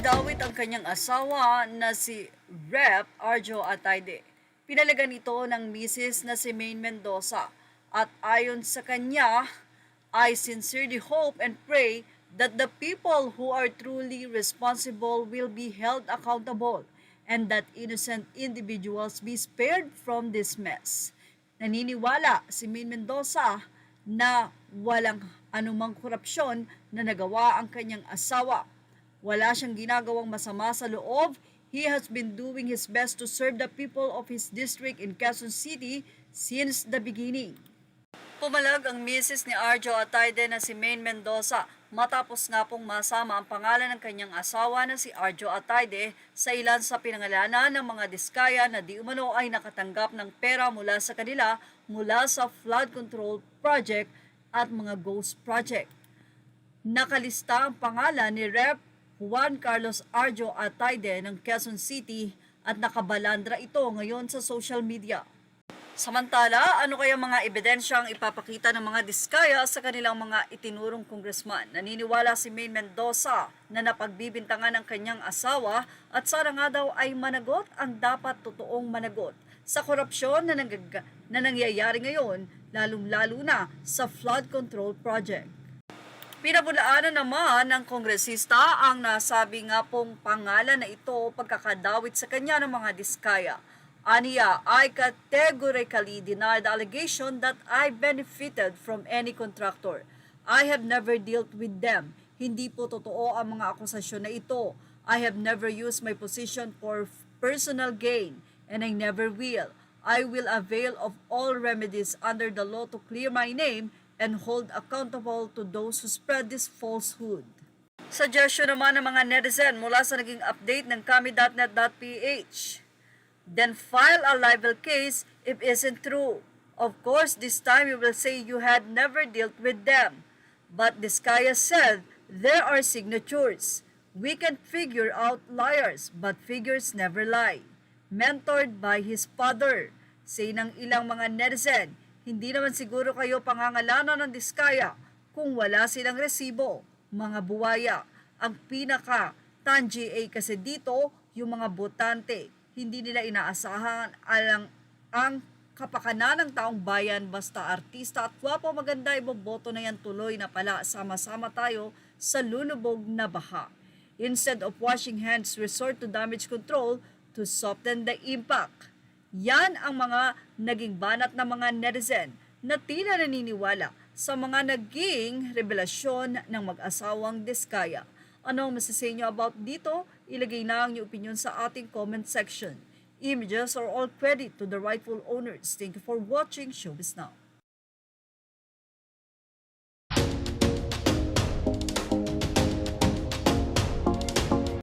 Idawit ang kanyang asawa na si Rep. Arjo Atayde. Pinalagan ito ng misis na si Maine Mendoza at ayon sa kanya, I sincerely hope and pray that the people who are truly responsible will be held accountable and that innocent individuals be spared from this mess. Naniniwala si Maine Mendoza na walang anumang korupsyon na nagawa ang kanyang asawa. Wala siyang ginagawang masama sa loob. He has been doing his best to serve the people of his district in Quezon City since the beginning. Pumalag ang misis ni Arjo Atayde na si Maine Mendoza matapos nga pong masama ang pangalan ng kanyang asawa na si Arjo Atayde sa ilan sa pinangalanan ng mga diskaya na di umano ay nakatanggap ng pera mula sa kanila mula sa flood control project at mga ghost project. Nakalista ang pangalan ni Rep. Juan Carlos Arjo Atayde ng Quezon City at nakabalandra ito ngayon sa social media. Samantala, ano kaya mga ebidensya ang ipapakita ng mga diskaya sa kanilang mga itinurong congressman? Naniniwala si Maine Mendoza na napagbibintangan ng kanyang asawa at sana nga daw ay managot ang dapat totoong managot sa korupsyon na nangyayari ngayon, lalong-lalo na sa flood control project. Pinabulaanan naman ng kongresista ang nasabi nga pong pangalan na ito pagkakadawit sa kanya ng mga diskaya. Aniya, I categorically deny the allegation that I benefited from any contractor. I have never dealt with them. Hindi po totoo ang mga akusasyon na ito. I have never used my position for personal gain and I never will. I will avail of all remedies under the law to clear my name and hold accountable to those who spread this falsehood. Suggestion naman ng mga netizen mula sa naging update ng kami.net.ph. Then file a libel case if isn't true. Of course, this time you will say you had never dealt with them. But Diskaya said there are signatures. We can figure out liars, but figures never lie. Mentored by his father. Say ng ilang mga netizen, hindi naman siguro kayo pangangalanan ng diskaya kung wala silang resibo, mga buwaya. Ang pinaka-tangi ay kasi dito, yung mga botante, hindi nila inaasahan ang kapakanan ng taong bayan basta artista at gwapo maganda iboboto na yan tuloy na pala sama-sama tayo sa lulubog na baha. Instead of washing hands, resort to damage control to soften the impact. Yan ang mga naging banat ng mga netizen na tila naniniwala sa mga naging revelasyon ng mag-asawang diskaya. Ano ang masasabi nyo about dito? Ilagay na ang inyong opinion sa ating comment section. Images are all credit to the rightful owners. Thank you for watching Showbiz Now.